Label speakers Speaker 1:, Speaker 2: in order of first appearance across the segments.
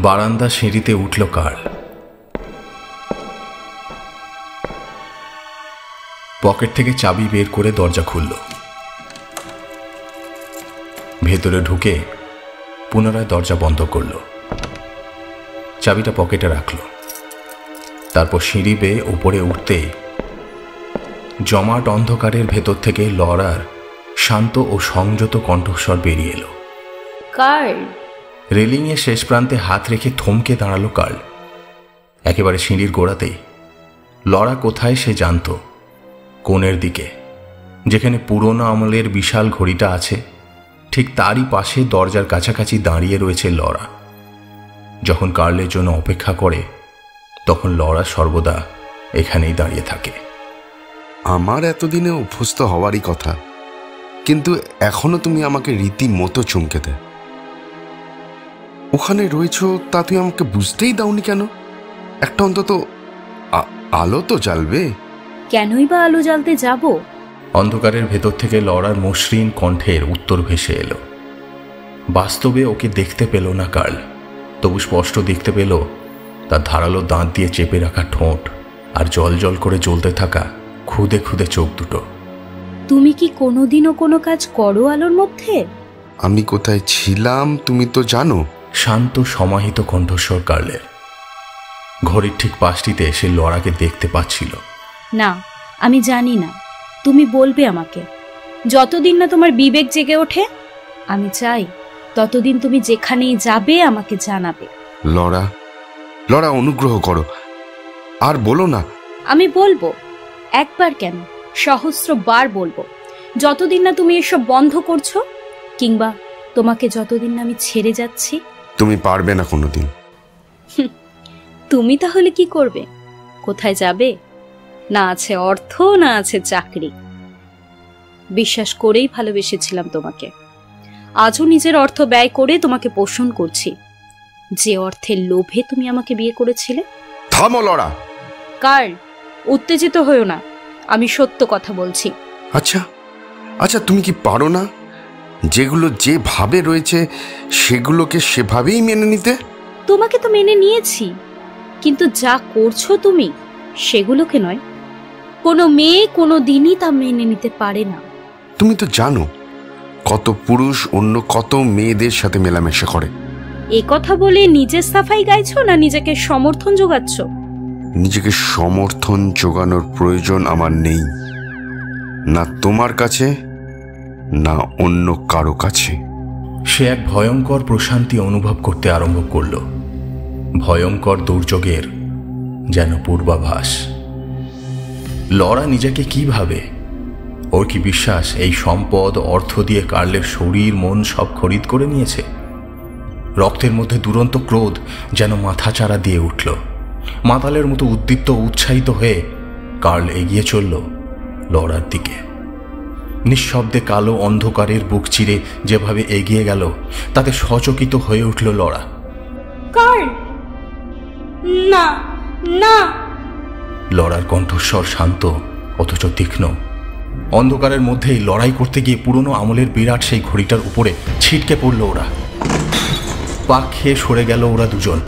Speaker 1: বারান্দা সিঁড়িতে উঠল কার্ল। পকেট থেকে চাবি বের করে দরজা খুলল। ভেতরে ঢুকে পুনরায় দরজা বন্ধ করল। চাবিটা পকেটে রাখল। তারপর সিঁড়ি বেয়ে উপরে উঠতে জমাট অন্ধকারের ভেতর থেকে লরার শান্ত ও সংযত কণ্ঠস্বর বেরিয়ে এলো।
Speaker 2: কার্ল।
Speaker 1: রেলিংয়ের শেষ প্রান্তে হাত রেখে থমকে দাঁড়ালো কার্ল। একেবারে সিঁড়ির গোড়াতেই। লরা কোথায় সে জানত, কোণের দিকে, যেখানে পুরনো আমলের বিশাল ঘড়িটা আছে, ঠিক তারই পাশে দরজার কাছাকাছি দাঁড়িয়ে রয়েছে লরা। যখন কার্লের জন্য অপেক্ষা করে তখন লরা সর্বদা এখানেই দাঁড়িয়ে থাকে।
Speaker 3: আমার এতদিনে অভ্যস্ত হওয়ারই কথা, কিন্তু এখনো তুমি আমাকে রীতিমতো চমকে দেয়। ওখানে রয়েছো তা তুই আমাকে বুঝতেই দাওনি কেন? একটা অন্তত আলো তো জ্বালবে।
Speaker 2: কেনই বা আলো জ্বালতে যাব?
Speaker 1: অন্ধকারের ভেতর থেকে লরার মসৃণ কণ্ঠের উত্তর ভেসে এলো। বাস্তবে ওকে দেখতে পেল না কার্ল, তবু স্পষ্ট দেখতে পেল তার ধারালো দাঁত দিয়ে চেপে রাখা ঠোঁট আর জল জল করে জ্বলতে থাকা খুদে খুদে চোখ দুটো।
Speaker 2: তুমি কি কোনোদিনও কোনো কাজ করো আলোর মধ্যে?
Speaker 3: আমি কোথায় ছিলাম তুমি তো জানো।
Speaker 1: শান্ত সমাহিত কণ্ঠস্বর কার্লের। ঘড়ির ঠিক পাশটিতে সে লরাকে দেখতে পাচ্ছিল।
Speaker 2: না, আমি জানি না। তুমি বলবে আমাকে। যতদিন না তোমার বিবেক জেগে ওঠে, আমি চাই ততদিন তুমি যেখানেই যাবে আমাকে জানাবে।
Speaker 3: লরা, লরা, অনুগ্রহ করো, আর বলো না।
Speaker 2: আমি বলবো, একবার কেন, সহস্রবার বলবো, যতদিন না তুমি এসব বন্ধ করছো, কিংবা তোমাকে যতদিন না আমি ছেড়ে যাচ্ছি।
Speaker 3: তুমি পারবে না কোনোদিন।
Speaker 2: তুমি তাহলে কি করবে? কোথায় যাবে? না আছে অর্থ, না আছে চাকরি। বিশ্বাস করেই ভালোবেসেছিলাম তোমাকে। আজও নিজের অর্থ ব্যয় করে তোমাকে পোষণ করছি, যে অর্থের লোভে তুমি আমাকে বিয়ে করেছিলে।
Speaker 3: থামো লরা।
Speaker 2: কার্ল, উত্তেজিত হয়েও না, আমি সত্য কথা বলছি।
Speaker 3: আচ্ছা আচ্ছা, তুমি কি পারো না যেগুলো যেভাবে রয়েছে সেগুলোকে সেভাবেই মেনে নিতে?
Speaker 2: তোমাকে তো মেনে নিয়েছি, কিন্তু যা করছো তুমি সেগুলোকে নয়। কোনো মেয়ে কোনো দিনই তা মেনে নিতে পারে না।
Speaker 3: তুমি তো জানো কত পুরুষ অন্য কত মেয়েদের সাথে মেলামেশা করে।
Speaker 2: এ কথা বলে নিজের সাফাই গাইছো না নিজেকে সমর্থন যোগাচ্ছ?
Speaker 3: নিজেকে সমর্থন যোগানোর প্রয়োজন আমার নেই, না তোমার কাছে না অন্য কারো কাছে।
Speaker 1: সে এক ভয়ঙ্কর প্রশান্তি অনুভব করতে আরম্ভ করল। ভয়ঙ্কর দুর্যোগের যেন পূর্বাভাস। লরা নিজেকে কি ভাবে? ওর কি বিশ্বাস এই সম্পদ অর্থ দিয়ে কার্লের শরীর মন সব খরিদ করে নিয়েছে? রক্তের মধ্যে দুরন্ত ক্রোধ যেন মাথাচাড়া দিয়ে উঠল। মাতালের মতো উদ্দীপ্ত উৎসাহিত হয়ে কার্ল এগিয়ে চলল লরার দিকে। নিঃশব্দে কালো অন্ধকারের বুক চিরে যেভাবে এগিয়ে গেল তাতে সচকিত হয়ে উঠল লরা।
Speaker 2: কার্ল, না না।
Speaker 1: লরার কণ্ঠস্বর শান্ত অথচ তীক্ষ্ণ। অন্ধকারের মধ্যেই লড়াই করতে গিয়ে পুরনো আমলের বিরাট সেই ঘড়িটার উপরে ছিটকে পড়ল ওরা। পাক খেয়ে সরে গেল ওরা দুজন।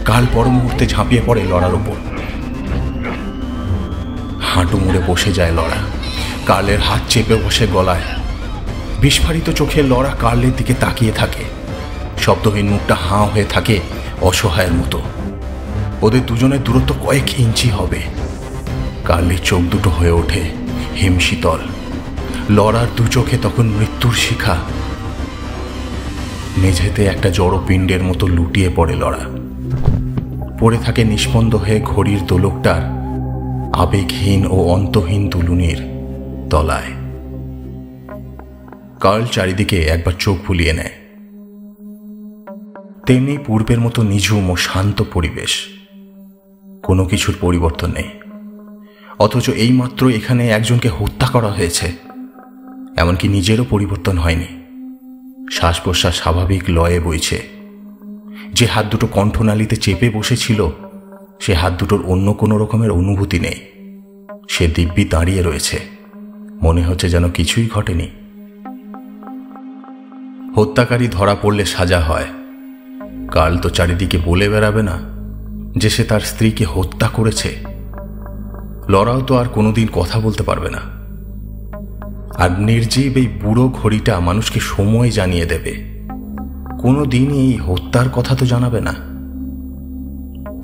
Speaker 1: কার্ল পর মুহূর্তে ঝাঁপিয়ে পড়ে লরার ওপর। হাঁটু মুড়ে বসে যায় লরা। কার্লের হাত চেপে বসে গলায়। বিস্ফারিত চোখে লরা কার্লের দিকে তাকিয়ে থাকে। শব্দহীন মুখটা হাঁ হয়ে থাকে অসহায়ের মতো। ওদের দুজনের দূরত্ব কয়েক ইঞ্চি হবে। কার্লের চোখ দুটো হয়ে ওঠে হিমশীতল। লরার দু চোখে তখন মৃত্যুর শিখা। মেঝেতে একটা জড় পিণ্ডের মতো লুটিয়ে পড়ে লরা। পড়ে থাকে নিষ্পন্দ হয়ে ঘড়ির দোলকটার আবেগহীন ও অন্তহীন দুলুনির তলায়। কার্ল চারিদিকে একবার চোখ বুলিয়ে নেয়। তেমনি পূর্বের মতো নিঝুম ও শান্ত পরিবেশ। কোনো কিছুর পরিবর্তন নেই। অথচ এইমাত্র এখানে একজনকে হত্যা করা হয়েছে। এমনকি নিজেরও পরিবর্তন হয়নি। শ্বাস প্রশ্বাস স্বাভাবিক লয়ে বইছে। যে হাত দুটো কণ্ঠনালীতে চেপে বসেছিল সে হাত দুটোর অন্য কোনো রকমের অনুভূতি নেই। সে দিব্যি দাঁড়িয়ে রয়েছে, মনে হচ্ছে যেন কিছুই ঘটেনি। হত্যাকারী ধরা পড়লে সাজা হয়, কার্ল তো চারিদিকে বলে বেড়াবে না যে সে তার স্ত্রীকে হত্যা করেছে। লরাও তো আর কোনোদিন কথা বলতে পারবে না। আর নির্জীব এই বুড়ো ঘড়িটা মানুষকে সময় জানিয়ে দেবে, কোনোদিনই এই হত্যার কথা তো জানাবে না।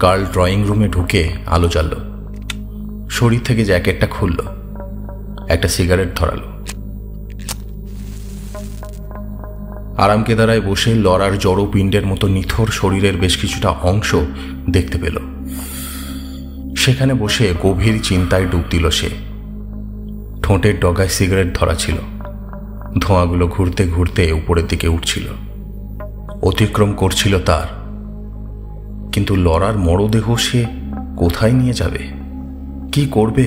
Speaker 1: কার্ল ড্রয়িং রুমে ঢুকে আলো জ্বালল, শরীর থেকে জ্যাকেটটা খুলল, একটা সিগারেট ধরালো। আরামকেদারায় বসে লরার জড়ো পিণ্ডের মতো নিথর শরীরের বেশ কিছুটা অংশ দেখতে পেল। সেখানে বসে গভীর চিন্তায় ডুব দিল সে। ঠোঁটের ডগায় সিগারেট ধরা ছিল, ধোঁয়াগুলো ঘুরতে ঘুরতে উপরের দিকে উঠছিল, অতিক্রম করছিল তার। কিন্তু লরার মরদেহ সে কোথায় নিয়ে যাবে, কি করবে?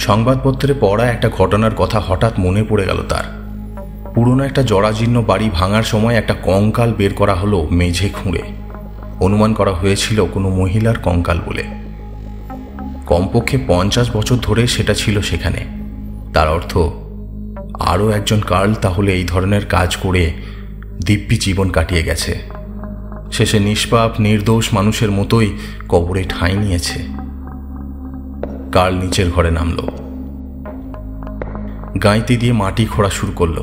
Speaker 1: সংবাদপত্রে পড়া একটা ঘটনার কথা হঠাৎ মনে পড়ে গেল তার। পুরনো একটা জরাজীর্ণ বাড়ি ভাঙার সময় একটা কঙ্কাল বের করা হলো মেঝে খুঁড়ে। অনুমান করা হয়েছিল কোনো মহিলার কঙ্কাল বলে। কমপক্ষে 50 বছর ধরে সেটা ছিল সেখানে। তার অর্থ আরও একজন কার্ল তাহলে এই ধরনের কাজ করে দিব্যি জীবন কাটিয়ে গেছে। শেষে নিষ্পাপ নির্দোষ মানুষের মতোই কবরে ঠাঁই নিয়েছে। কার্ল নিচের ঘরে নামল, গাঁইতি দিয়ে মাটি খোঁড়া শুরু করল।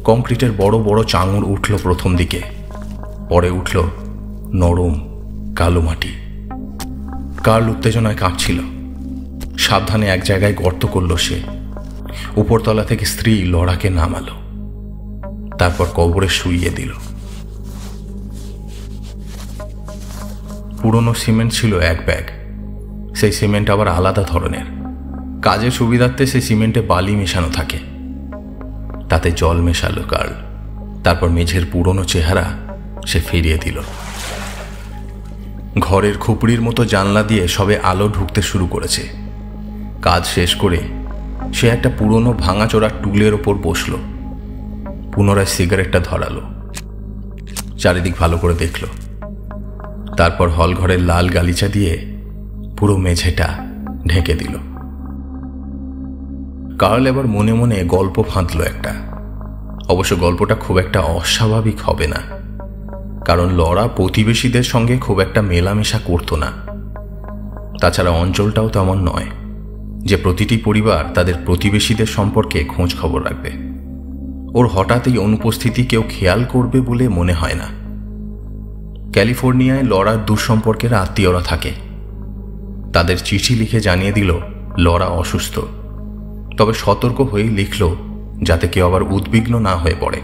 Speaker 1: কংক্রিটের বড় বড় চাঙড় উঠল প্রথম দিকে, পরে উঠল নরম কালো মাটি। কার্ল উত্তেজনায় কাঁপছিল। সাবধানে এক জায়গায় গর্ত করল সে। উপরতলা থেকে স্ত্রী লরাকে নামালো, তারপর কবরে শুইয়ে দিল। পুরনো সিমেন্ট ছিল এক ব্যাগ। সেই সিমেন্ট আবার আলাদা ধরনের। কাজের সুবিধার্থে সেই সিমেন্টে বালি মেশানো থাকে, তাতে জল মেশালো কার্ল। তারপর মেঝের পুরনো চেহারা সে ফিরিয়ে দিল। ঘরের খুপড়ির মতো জানলা দিয়ে সবে আলো ঢুকতে শুরু করেছে। কাজ শেষ করে সে একটা পুরনো ভাঙাচোরা টুলের ওপর বসল, পুনরায় সিগারেটটা ধরালো, চারিদিক ভালো করে দেখল। তারপর হলঘরের লাল গালিচা দিয়ে পুরো মেঝেটা ঢেকে দিল। কার্ল এবার মনে মনে গল্প ফাঁদল একটা। অবশ্য গল্পটা খুব একটা অস্বাভাবিক হবে না, কারণ লরা প্রতিবেশীদের সঙ্গে খুব একটা মেলামেশা করত না। তাছাড়া অঞ্চলটাও তেমন নয় যে প্রতিটি পরিবার তাদের প্রতিবেশীদের সম্পর্কে খোঁজ খবর রাখবে। ওর হঠাৎ এই অনুপস্থিতি কেউ খেয়াল করবে বলে মনে হয় না। ক্যালিফোর্নিয়ায় লরার দুঃসম্পর্কের আত্মীয়রা থাকে। তাদের চিঠি লিখে জানিয়ে দিল লরা অসুস্থ, তবে সতর্ক হয়ে লিখল যাতে কেউ আবার উদ্বিগ্ন না হয়ে পড়ে।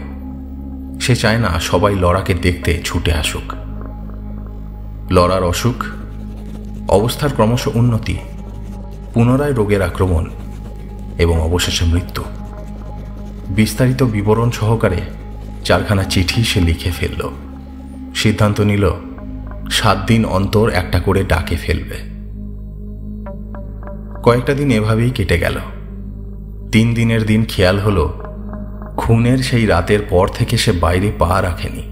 Speaker 1: সে চায় না সবাই লরাকে দেখতে ছুটে আসুক। লরার অসুখ, অবস্থার ক্রমশ উন্নতি, পুনরায় রোগের আক্রমণ এবং অবশেষে মৃত্যু। বিস্তারিত বিবরণ সহকারে 4খানা চিঠি সে লিখে ফেলল। সিদ্ধান্ত নিল 7 দিন অন্তর একটা করে ডাকে ফেলবে। কয়েকটা দিন এভাবেই কেটে গেল। 3 দিনের দিন খেয়াল হলো খুনের সেই রাতের পর থেকে সে বাইরে পা রাখেনি।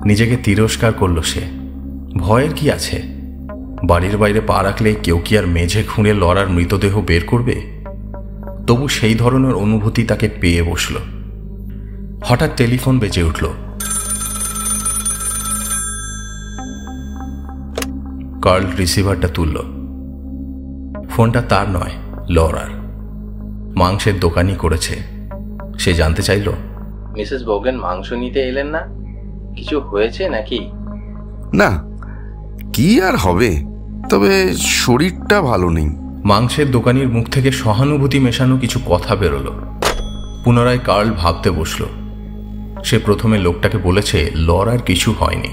Speaker 1: নিজেকে তিরস্কার করল সে। ভয়ের কি আছে? বাড়ির বাইরে পা রাখলে কেউ কি আর মেঝে খুঁড়ে লরার মৃতদেহ বের করবে? তবু সেই ধরনের অনুভূতি তাকে পেয়ে বসল। হঠাৎ টেলিফোন বেজে উঠল। কার্ল রিসিভারটা তুলল। ফোনটা তার নয়, লরার। মাংসের দোকানই করেছে। সে জানতে চাইল,
Speaker 4: মিসেস বোগেন মাংস নিতে এলেন না? কিছু হয়েছে নাকি?
Speaker 3: না, কি আর হবে, তবে শরীরটা ভালো নেই।
Speaker 1: মাংসের দোকানির মুখ থেকে সহানুভূতি মেশানো কিছু কথা বেরোল। পুনরায় কার্ল ভাবতে বসল। সে প্রথমে লোকটাকে বলেছে লরার কিছু হয়নি,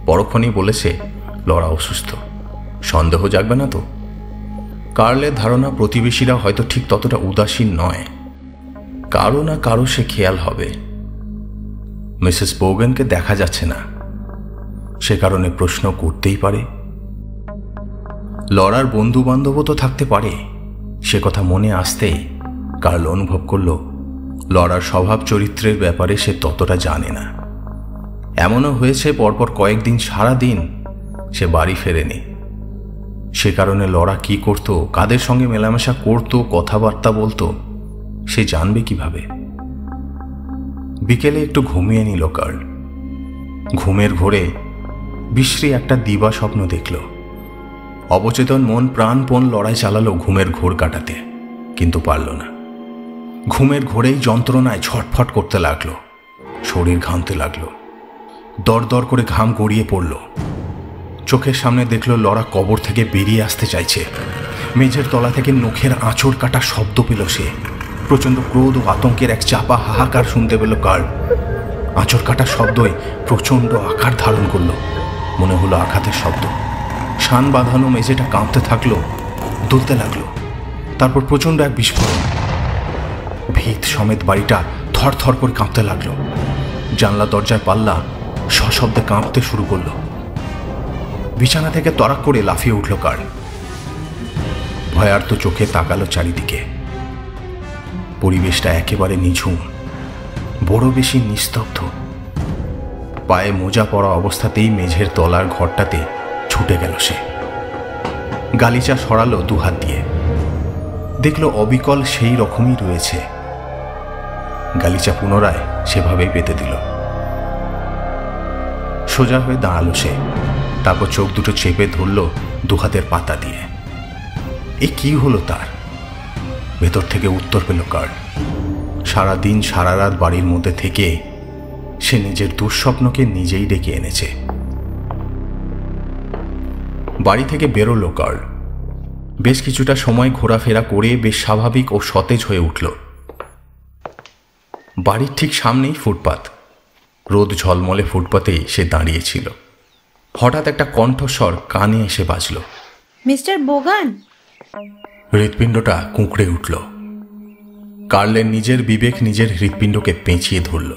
Speaker 1: পরক্ষণেই বলেছে লরা অসুস্থ। সন্দেহ জাগবে না তো? কার্লের ধারণা প্রতিবেশীরা হয়তো ঠিক ততটা উদাসীন নয়। কারো না কারো সে খেয়াল হবে। মিসেস বোগেনকে দেখা যাচ্ছে না, সে কারণে প্রশ্ন করতেই পারে। লরার বন্ধু বান্ধবও তো থাকতে পারে। সে কথা মনে আসতেই কার্ল অনুভব করল লরার স্বভাব চরিত্রের ব্যাপারে সে ততটা জানে না। এমনও হয়েছে পরপর কয়েকদিন সারা দিন সে বাড়ি ফেরেনি। সে কারণে লরা কি করত, কাদের সঙ্গে মেলামেশা করত, কথাবার্তা বলতো, সে জানবে কিভাবে? বিকেলে একটু ঘুমিয়ে নিল কার্ল। ঘুমের ঘোরে বিশ্রী একটা দিবা স্বপ্ন দেখল। অবচেতন মন প্রাণপণ লড়াই চালালো ঘুমের ঘোর কাটাতে, কিন্তু পারল না। ঘুমের ঘোরেই যন্ত্রণায় ছটফট করতে লাগলো, শরীর ঘামতে লাগলো, দরদর করে ঘাম গড়িয়ে পড়ল। চোখের সামনে দেখল লড়া কবর থেকে বেরিয়ে আসতে চাইছে। মেঝের তলা থেকে নখের আঁচড় কাটা শব্দ পেল সে। প্রচণ্ড ক্রোধ ও আতঙ্কের এক চাপা হাহাকার শুনতে পেল কার্ল। আঁচড় কাটা শব্দই প্রচণ্ড আকার ধারণ করল, মনে হলো আঘাতের শব্দ। শান বাঁধানো মেঝেটা কাঁপতে থাকলো, দুলতে লাগলো। তারপর প্রচণ্ড এক বিস্ফোরণ। ভিত সমেত বাড়িটা থর থর করে কাঁপতে লাগলো। জানলা দরজার পাল্লা সশব্দে কাঁপতে শুরু করলো। বিছানা থেকে তড়াক করে লাফিয়ে উঠল কার্ল। ভয়ার্ত চোখে তাকালো চারিদিকে। পরিবেশটা একেবারে নিঝুম, বড় বেশি নিস্তব্ধ। পায়ে মোজা পরা অবস্থাতেই মেঝের তলার ঘরটাতে ছুটে গেল সে। গালিচা সরালো দুহাত দিয়ে, দেখল অবিকল সেই রকমই রয়েছে। গালিচা পুনরায় সেভাবেই পেতে দিল। সোজা হয়ে দাঁড়ালো সে, তারপর চোখ দুটো চেপে ধরল দুহাতের পাতা দিয়ে। এ কি হলো তার? ভেতর থেকে উত্তর পেল কার্ল। সারাদিন সারা রাত বাড়ির মধ্যে থেকে সে নিজের দুঃস্বপ্নকে নিজেই ডেকে এনেছে। বাড়ি থেকে বেরোলো কার্ল। বেশ কিছুটা সময় ঘোরাফেরা করে বেশ স্বাভাবিক ও সতেজ হয়ে উঠল। বাড়ির ঠিক সামনেই ফুটপাত। রোদ ঝলমলে ফুটপাতেই সে দাঁড়িয়েছিল। হঠাৎ একটা কণ্ঠস্বর কানে এসে বাজল,
Speaker 5: মিস্টার বোগান।
Speaker 1: হৃৎপিণ্ডটা কুঁকড়ে উঠল। কার্লের নিজের বিবেক নিজের হৃৎপিণ্ডকে পেঁচিয়ে ধরল।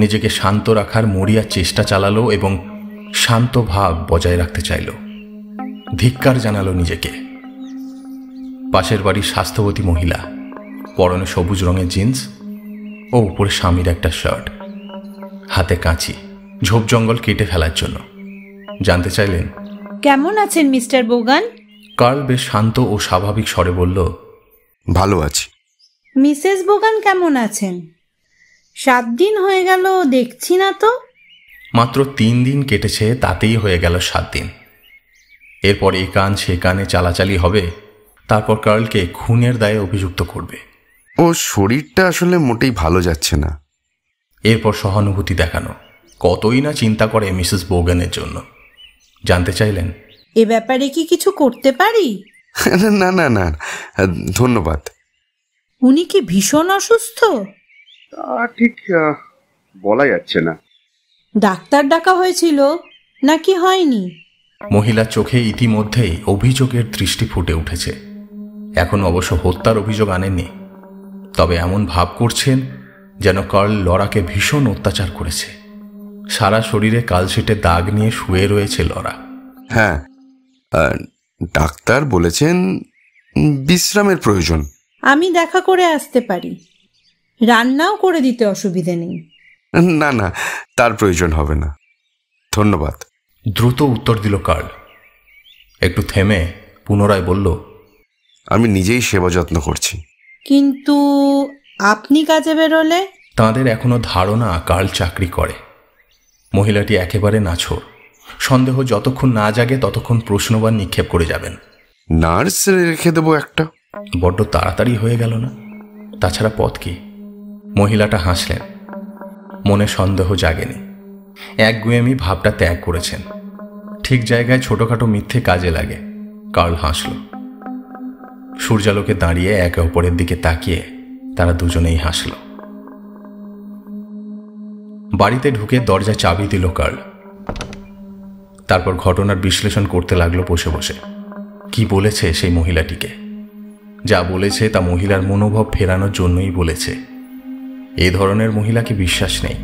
Speaker 1: নিজেকে শান্ত রাখার মরিয়া চেষ্টা চালালো এবং শান্ত ভাব বজায় রাখতে চাইল। ধিক্কার জানালো নিজেকে। পাশের বাড়ির স্বাস্থ্যবতী মহিলা, পরনে সবুজ রঙের জিন্স ও উপরে স্বামীর একটা শার্ট, হাতে কাঁচি, ঝোপ জঙ্গল কেটে ফেলার জন্য। জানতে চাইলেন,
Speaker 5: কেমন আছেন মিস্টার বোগান?
Speaker 1: কার্ল বেশ শান্ত ও স্বাভাবিক স্বরে বলল,
Speaker 3: ভালো আছি।
Speaker 5: মিসেস বোগান কেমন আছেন? 7 দিন হয়ে গেল দেখছি না তো।
Speaker 1: মাত্র 3 দিন কেটেছে, তাতেই হয়ে গেল 7 দিন। এরপর এই কান সে কানে চালাচালি হবে। তারপর কার্লকে খুনের দায়ে অভিযুক্ত করবে।
Speaker 3: ও শরীরটা আসলে মোটেই ভালো যাচ্ছে না।
Speaker 1: এরপর সহানুভূতি দেখানো। কতই না চিন্তা করে মিসেস বোগানের জন্য। জানতে চাইলেন,
Speaker 5: এ ব্যাপারে কি কিছু করতে পারি?
Speaker 3: না না না, ধন্যবাদ।
Speaker 5: উনি কি ভীষণ অসুস্থ?
Speaker 6: ঠিক বলা যাচ্ছে না।
Speaker 5: ডাক্তার ডাকা হয়েছিল নাকি হয়নি?
Speaker 1: মহিলার চোখে ইতিমধ্যেই অভিযোগের দৃষ্টি ফুটে উঠেছে। এখন অবশ্য হত্যার অভিযোগ আনেননি, তবে এমন ভাব করছেন যেন কার্ল লরাকে ভীষণ অত্যাচার করেছে। সারা শরীরে কালশিটে দাগ নিয়ে শুয়ে রয়েছে লরা।
Speaker 3: হ্যাঁ, ডাক্তার বলেছেন বিশ্রামের প্রয়োজন।
Speaker 5: আমি দেখা করে আসতে পারি, রান্নাও করে দিতে অসুবিধে নেই।
Speaker 3: না না, তার প্রয়োজন হবে না, ধন্যবাদ।
Speaker 1: দ্রুত উত্তর দিল কার্ল। একটু থেমে পুনরায় বলল,
Speaker 3: আমি নিজেই সেবা যত্ন করছি।
Speaker 5: কিন্তু আপনি কাজে বেরোলে?
Speaker 1: তাঁদের এখনো ধারণা কার্ল চাকরি করে। মহিলাটি একেবারে নাছোড়। সন্দেহ যতক্ষণ না জাগে ততক্ষণ প্রশ্নবান নিক্ষেপ করে যাবেন।
Speaker 3: নার্স রেখে দেবো একটা।
Speaker 1: বড্ড তাড়াতাড়ি হয়ে গেল না? তাছাড়া পথ কি? মহিলাটা হাসলেন। মনে সন্দেহ জাগেনি। একগুঁয়েমি ভাবটা ত্যাগ করেছেন। ঠিক জায়গায় ছোটখাটো মিথ্যে কাজে লাগে। কার্ল হাসল। সূর্যালোকে দাঁড়িয়ে একে অপরের দিকে তাকিয়ে তারা দুজনেই হাসল। বাড়িতে ঢুকে দরজা চাবি দিল কার্ল। তারপর ঘটনার বিশ্লেষণ করতে লাগলো বসে বসে। কি বলেছে সেই মহিলাটিকে? যা বলেছে তা মহিলার মনোভাব ফেরানোর জন্যই বলেছে। এ ধরনের মহিলাকে বিশ্বাস নেই।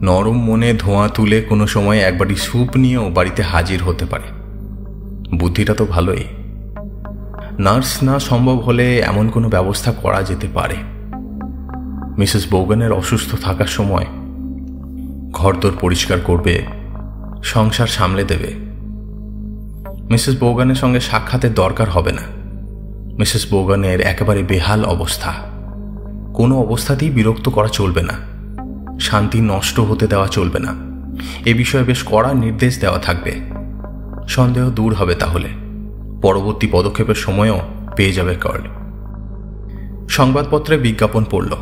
Speaker 1: নরম মনে ধোঁয়া তুলে কোনো সময় একবারই স্যুপ নিয়েও বাড়িতে হাজির হতে পারে। বুদ্ধিটা তো ভালোই। নার্স না সম্ভব হলে এমন কোনো ব্যবস্থা করা যেতে পারে। মিসেস বোগানের অসুস্থ থাকার সময় ঘরদোর পরিষ্কার করবে, সংসার সামলে দেবে। মিসেস বোগানের সঙ্গে সাক্ষাতের দরকার হবে না। মিসেস বোগানের একেবারে বেহাল অবস্থা। কোনো অবস্থাতেই বিরক্ত করা চলবে না, শান্তি নষ্ট হতে দেওয়া চলবে না, এ বিষয়ে বেশ কড়া নির্দেশ দেওয়া থাকবে। সন্দেহ দূর হবে, তাহলে পরবর্তী পদক্ষেপের সময়ও পেয়ে যাবে কার্ল। সংবাদপত্রে বিজ্ঞাপন পড়ল,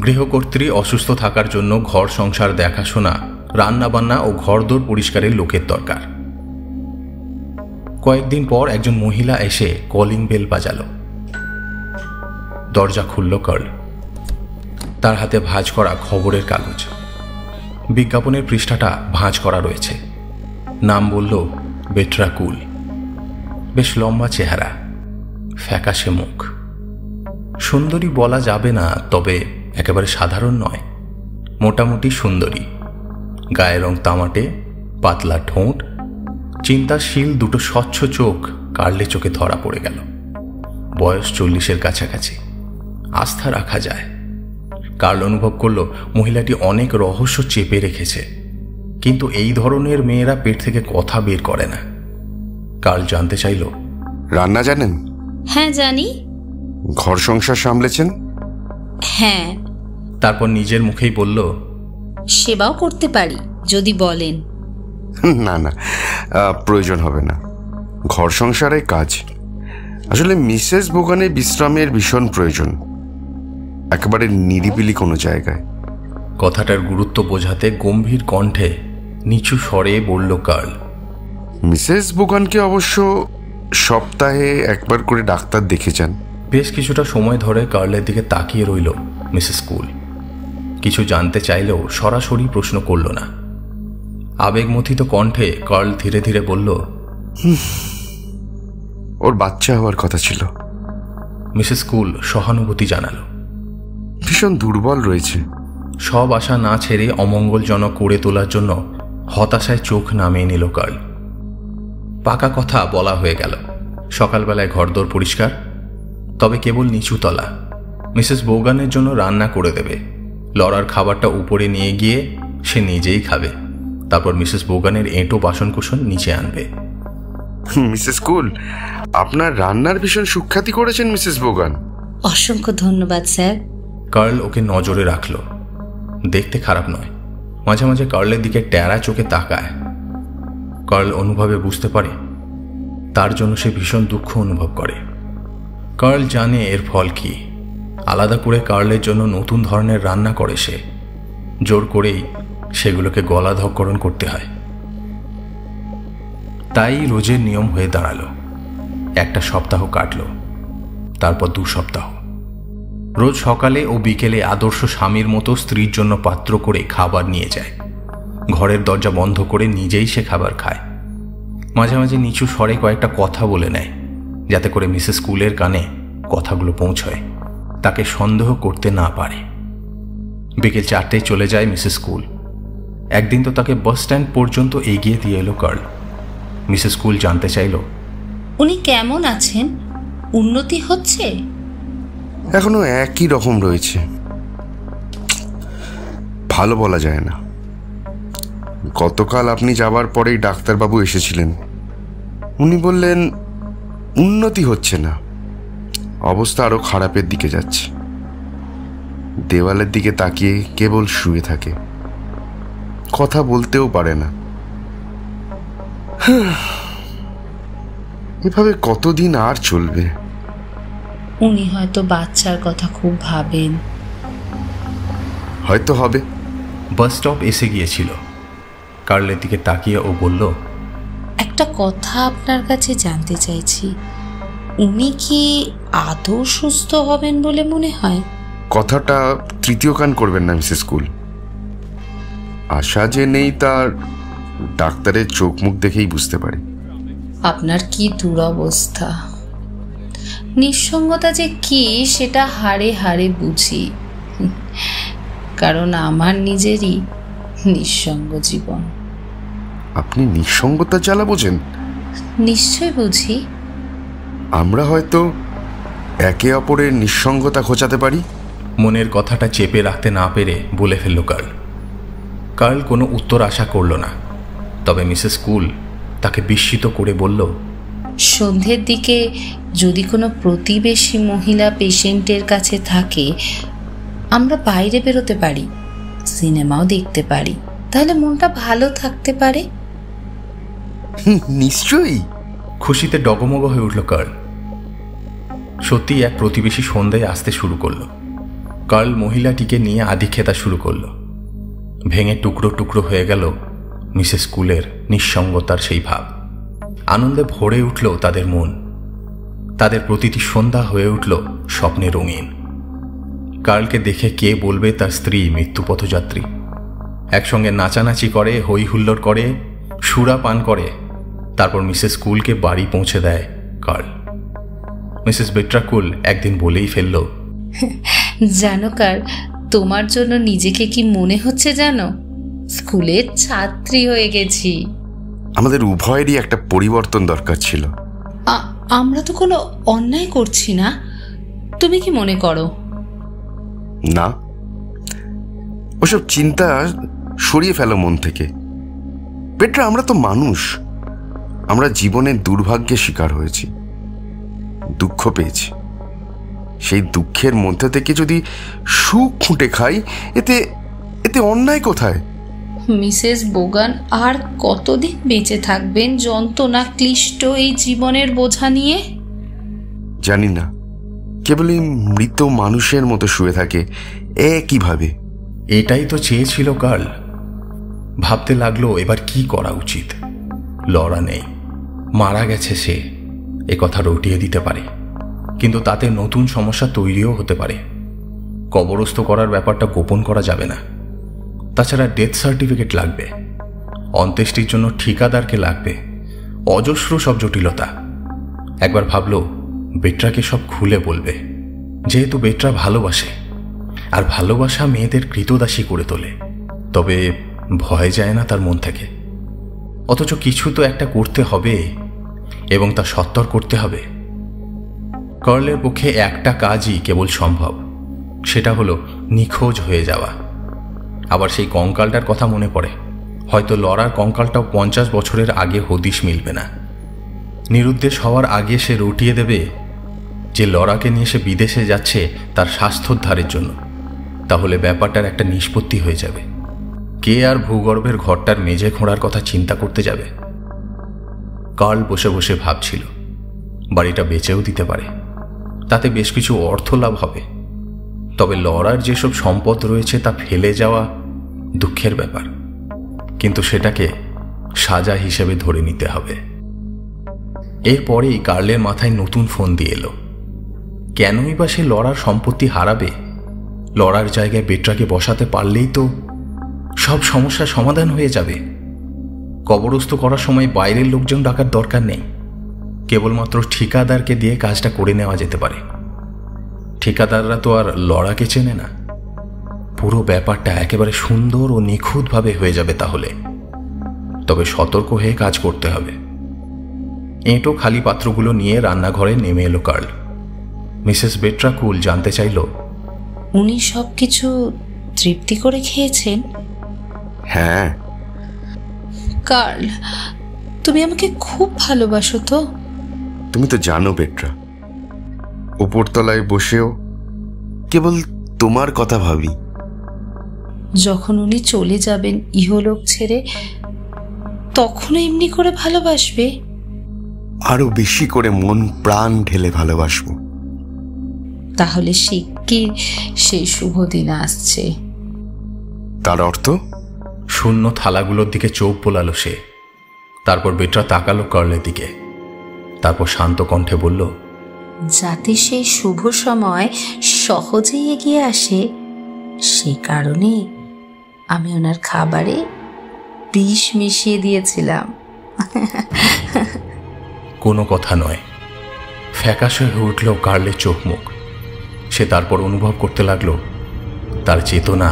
Speaker 1: গৃহকর্ত্রী অসুস্থ থাকার জন্য ঘর সংসার দেখাশোনা, রান্নাবান্না ও ঘরদোর পরিষ্কারের লোকের দরকার। কয়েকদিন পর একজন মহিলা এসে কলিং বেল বাজালো। দরজা খুলল কার্ল। তার হাতে ভাঁজ করা খবরের কাগজ। বিজ্ঞাপনের পৃষ্ঠাটা ভাঁজ করা রয়েছে। নাম বলল বেটরা কুল। বেশ লম্বা চেহারা, ফ্যাকাশে মুখ। সুন্দরী বলা যাবে না, তবে একেবারে সাধারণ নয়, মোটামুটি সুন্দরী। গায়ের রং তামাটে, পাতলা ঠোঁট, চিন্তাশীল দুটো স্বচ্ছ চোখ কার্লের চোখে ধরা পড়ে গেল। বয়স 40-এর কাছাকাছি, আস্থা রাখা যায়। কার্ল অনুভব করল মহিলাটি অনেক রহস্য চেপে রেখেছে, কিন্তু এই ধরনের মেয়েরা পেট থেকে কথা বের করে না। কার্ল জানতে চাইল,
Speaker 3: রান্না জানেন?
Speaker 2: হ্যাঁ জানি।
Speaker 3: ঘর সংসার সামলেছেন?
Speaker 2: হ্যাঁ।
Speaker 1: তারপর নিজের মুখেই বলল,
Speaker 2: সেবাও করতে পারি যদি বলেন।
Speaker 3: না না, প্রয়োজন হবে না। ঘর সংসারের কাজ আসলে মিসেস বোগানের বিশ্রামের ভীষণ প্রয়োজন, একেবারে নিরিবিলি কোনো জায়গায়।
Speaker 1: কথাটার গুরুত্ব বোঝাতে গম্ভীর কণ্ঠে নিচু স্বরে বলল কার্ল।
Speaker 3: মিসেস বোগানকে অবশ্য সপ্তাহে একবার করে ডাক্তার দেখে যান।
Speaker 1: বেশ কিছুটা সময় ধরে কার্লের দিকে তাকিয়ে রইল মিসেস কুল। কিছু জানতে চাইলেও সরাসরি প্রশ্ন করল না। আবেগমথিত কণ্ঠে কার্ল ধীরে ধীরে বলল,
Speaker 3: ওর বাচ্চা হওয়ার কথা ছিল।
Speaker 1: মিসেস কুল সহানুভূতি জানালো।
Speaker 3: ভীষণ দুর্বল রয়েছে।
Speaker 1: সব আশা না ছেড়ে অমঙ্গলজনক করে তোলার জন্য হতাশায় চোখ নামিয়ে নিল কার্ল। পাকা কথা বলা হয়ে গেল। সকালবেলায় ঘরদোর পরিষ্কার, তবে কেবল নিচুতলা। মিসেস বোগানের জন্য রান্না করে দেবে। লরার খাবারটা উপরে নিয়ে গিয়ে সে নিজেই খাবে। তারপর মিসেস বোগানের এঁটো বাসনকুসন নিচে আনবে।
Speaker 3: মিসেস কুল, আপনার রান্নার ভীষণ সুখ্যাতি করেছেন মিসেস বোগান।
Speaker 2: অসংখ্য ধন্যবাদ স্যার।
Speaker 1: কার্ল ওকে নজরে রাখল। দেখতে খারাপ নয়। মাঝে মাঝে কার্লের দিকে ট্যারা চোখে তাকায়। কার্ল অনুভবে বুঝতে পারে তার জন্য সে ভীষণ দুঃখ অনুভব করে। কার্ল জানে এর ফল কি। আলাদা করে কার্লের জন্য নতুন ধরনের রান্না করে সে। জোর করেই সেগুলোকে গলাধঃকরণ করতে হয়। তাই রোজের নিয়ম হয়ে দাঁড়ালো। একটা সপ্তাহ কাটল, তারপর 2 সপ্তাহ। রোজ সকালে ও বিকেলে আদর্শ স্বামীর মতো স্ত্রীর জন্য পাত্র করে খাবার নিয়ে যায়। ঘরের দরজা বন্ধ করে নিজেই সে খাবার খায়। মাঝে মাঝে নিচু স্বরে কয়েকটা কথা বলে নেয়, যাতে করে মিসেস কুলের কানে কথাগুলো পৌঁছয়, তাকে সন্দেহ করতে না পারে। বিকেল 4টায় চলে যায় মিসেস কুল। একদিন তো তাকে বাস স্ট্যান্ড পর্যন্ত এগিয়ে দিয়ে এলো কার্ল। মিসেস কুল জানতে চাইল,
Speaker 2: উনি কেমন আছেন? উন্নতি হচ্ছে?
Speaker 3: এখনো একই রকম রয়েছে, ভালো বলা যায় না। গতকাল আপনি যাবার পরেই ডাক্তারবাবু এসেছিলেন। উনি বললেন উন্নতি হচ্ছে না, অবস্থা আরো খারাপের দিকে যাচ্ছে। দেওয়ালের দিকে তাকিয়ে কেবল শুয়ে থাকে, কথা বলতেও পারে না। এভাবে কতদিন আর চলবে?
Speaker 2: উনি হয়তো বাচ্চার কথা খুব ভাবেন।
Speaker 3: হয়তো হবে।
Speaker 1: বাস স্টপ এসে গিয়েছিল। কার্লের দিকে তাকিয়ে ও বলল,
Speaker 2: একটা কথা আপনার কাছে জানতে চাইছি, উনি কি আদৌ সুস্থ হবেন বলে মনে হয়?
Speaker 3: কথাটা তৃতীয় কান করবেন না মিসেস কুল। আশা যে নেই তার ডাক্তারের চোখ মুখ দেখেই বুঝতে পারি।
Speaker 2: আপনার কি দুরবস্থা। নিঃসঙ্গতা যে কি সেটা হাড়ে হাড়ে বুঝি, কারণ আমার নিজেরই নিঃসঙ্গ জীবন।
Speaker 3: আপনি নিঃসঙ্গতা জ্বালা বোঝেন?
Speaker 2: নিশ্চয় বুঝি।
Speaker 3: আমরা হয়তো একে অপরের নিঃসঙ্গতা খোঁচাতে পারি।
Speaker 1: মনের কথাটা চেপে রাখতে না পেরে বলে ফেলল কার্ল। কার্ল কোনো উত্তর আশা করল না, তবে মিসেস কুল তাকে বিস্মিত করে বলল,
Speaker 7: সন্ধ্যের দিকে যদি কোনো প্রতিবেশী মহিলা পেশেন্টের কাছে থাকে, আমরা বাইরে বেরোতে পারি, সিনেমাও দেখতে পারি, তাহলে মনটা ভালো থাকতে পারে।
Speaker 3: নিশ্চয়ই।
Speaker 1: খুশিতে ডগমগ হয়ে উঠল কার্ল। সত্যি এক প্রতিবেশী সন্ধ্যায় আসতে শুরু করলো। কার্ল মহিলাটিকে নিয়ে আধিক্ষেতা শুরু করলো। ভেঙে টুকরো টুকরো হয়ে গেল মিসেস কুলের নিঃসঙ্গতার সেই ভাব। আনন্দে ভরে উঠল তাদের মন। তাদের প্রতিটি সন্ধ্যা হয়ে উঠল স্বপ্নে রঙিন। কার্লকে দেখে কে বলবে তার স্ত্রী মৃত্যুপথযাত্রী? একসঙ্গে নাচানাচি করে, হই হুল্লোড় করে, সুরা পান করে, তারপর মিসেস কুলকে বাড়ি পৌঁছে দেয় কার্ল। মিসেস বেট্রাকুল একদিন বলেই ফেলল,
Speaker 7: জানো কার্ল, তোমার জন্য নিজেকে কি মনে হচ্ছে জানো? স্কুলের ছাত্রী হয়ে গেছি।
Speaker 3: আমাদের উভয়েরই একটা পরিবর্তন দরকার ছিল।
Speaker 7: আমরা তো কোনো অন্যায় করছি না, তুমি কি মনে করো?
Speaker 3: না, ওসব চিন্তা সরিয়ে ফেলো মন থেকে। পেট্রা, আমরা তো মানুষ। আমরা জীবনের দুর্ভাগ্যের শিকার হয়েছি, দুঃখ পেয়েছি। সেই দুঃখের মধ্যে থেকে যদি সুখ খুঁটে খাই, এতে এতে অন্যায় কোথায়?
Speaker 7: মিসেস বোগান আর কতদিন বেঁচে থাকবেন যন্ত্রণা ক্লিষ্ট এই জীবনের বোঝা নিয়ে?
Speaker 3: জানি না, কেবলই মৃত মানুষের মতো শুয়ে থাকে কিভাবে।
Speaker 1: এটাই তো চেয়েছিল কার্ল। ভাবতে লাগলো এবার কি করা উচিত। লরা নেই, মারা গেছে সে, এ কথা রটিয়ে দিতে পারে, কিন্তু তাতে নতুন সমস্যা তৈরিও হতে পারে। কবরস্থ করার ব্যাপারটা গোপন করা যাবে না। তাছাড়া ডেথ সার্টিফিকেট লাগবে, অন্ত্যেষ্টির জন্য ঠিকাদারকে লাগবে, অজস্র সব জটিলতা। একবার ভাবলো বেট্রাকে সব খুলে বলবে, যেহেতু বেট্রা ভালোবাসে, আর ভালোবাসা মেয়েদের কৃতদাসী করে তোলে। তবে ভয় যায় না তার মন থেকে। অথচ কিছু তো একটা করতে হবে, এবং তা সত্বর করতে হবে। কার্লের পক্ষে একটা কাজই কেবল সম্ভব, সেটা হলো নিখোঁজ হয়ে যাওয়া। আবার সেই কঙ্কালটার কথা মনে পড়ে। হয়তো লরার কঙ্কালটাও 50 বছরের আগে হদিশ মিলবে না। নিরুদ্দেশ হওয়ার আগে সে রটিয়ে দেবে যে লরাকে নিয়ে সে বিদেশে যাচ্ছে তার স্বাস্থ্যোদ্ধারের জন্য। তাহলে ব্যাপারটার একটা নিষ্পত্তি হয়ে যাবে। কে আর ভূগর্ভের ঘরটার মেঝে খোঁড়ার কথা চিন্তা করতে যাবে? কার্ল বসে বসে ভাবছিল, বাড়িটা বেচেও দিতে পারে, তাতে বেশ কিছু অর্থ লাভ হবে। তবে লরার যেসব সম্পদ রয়েছে তা ফেলে যাওয়া দুঃখের ব্যাপার, কিন্তু সেটাকে সাজা হিসেবে ধরে নিতে হবে। এরপরেই কার্লের মাথায় নতুন ফোন দিয়ে এলো। কেনই বা সে লরার সম্পত্তি হারাবে? লরার জায়গায় বেট্রাকে বসাতে পারলেই তো সব সমস্যার সমাধান হয়ে যাবে। কবরস্থ করার সময় বাইরের লোকজন ডাকার দরকার নেই, কেবলমাত্র ঠিকাদারকে দিয়ে কাজটা করে নেওয়া যেতে পারে। ঠিকাদাররা তো আর লরাকে চেনে না। পুরো ব্যাপারটা একেবারে সুন্দর ও নিখুঁতভাবে হয়ে যাবে তাহলে। তবে সতর্ক হয়ে কাজ করতে হবে। এঁটো খালি পাত্রগুলো নিয়ে রান্নাঘরে নেমে এলো কার্ল। মিসেস বেট্রাকুল জানতে চাইল,
Speaker 7: উনি সবকিছু তৃপ্তি করে খেয়েছেন?
Speaker 3: হ্যাঁ।
Speaker 7: কার্ল, তুমি আমাকে খুব ভালোবাসো তো?
Speaker 3: তুমি তো জানো পেট্রা, উপরতলায় বসেও কেবল তোমার কথা ভাবি।
Speaker 7: যখন উনি চলে যাবেন ইহলোক ছেড়ে, তখন এমনি করে ভালোবাসবে?
Speaker 3: আরো বেশি করে মন প্রাণ ঢেলে ভালোবাসবো।
Speaker 7: তাহলে শিগগির সেই শুভ দিন আসছে।
Speaker 3: তার অর্থ?
Speaker 1: শূন্য থালাগুলোর দিকে চোখ বোলালো সে। তারপর বেট্রা তাকালো কার্লের দিকে। তারপর শান্ত কণ্ঠে বলল,
Speaker 7: যাতে সেই শুভ সময় সহজেই এগিয়ে আসে, সে কারণে আমি ওনার খাবারে বিষ মিশিয়ে দিয়েছিলাম।
Speaker 1: কোনো কথা নয়। ফ্যাকাশে হয়ে উঠল কার্লের চোখ মুখ। সে তারপর অনুভব করতে লাগলো তার চেতনা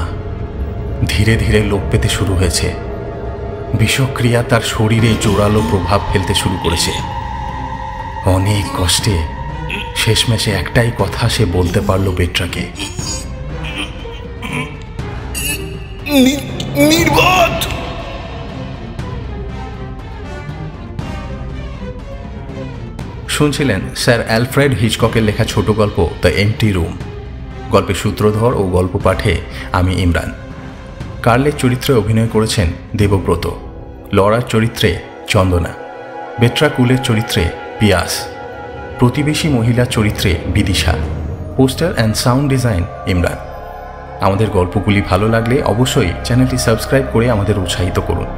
Speaker 1: ধীরে ধীরে লোপ পেতে শুরু হয়েছে। বিষক্রিয়া তার শরীরে জোরালো প্রভাব ফেলতে শুরু করেছে। অনেক কষ্টে শেষমেশে একটাই কথা সে বলতে পারল বেট্রাকে, নির্বোধ। শুনছিলেন স্যার অ্যালফ্রেড হিচককের লেখা ছোট গল্প দ্য এমটি রুম। গল্পের সূত্রধর ও গল্প পাঠে আমি ইমরান। কার্লের চরিত্রে অভিনয় করেছেন দেবব্রত, লরার চরিত্রে চন্দনা, বেট্রাকুলের চরিত্রে পিয়াস, প্রতিবেশী মহিলার চরিত্রে Bidisha. Poster and sound design Imran. আমাদের গল্পগুলি ভালো লাগলে অবশ্যই চ্যানেলটি সাবস্ক্রাইব করে আমাদের উৎসাহিত করুন।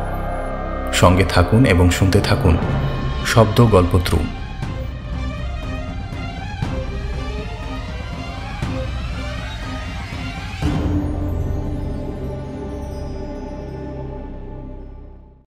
Speaker 1: সঙ্গে থাকুন এবং শুনতে থাকুন শব্দ গল্পদ্রুম।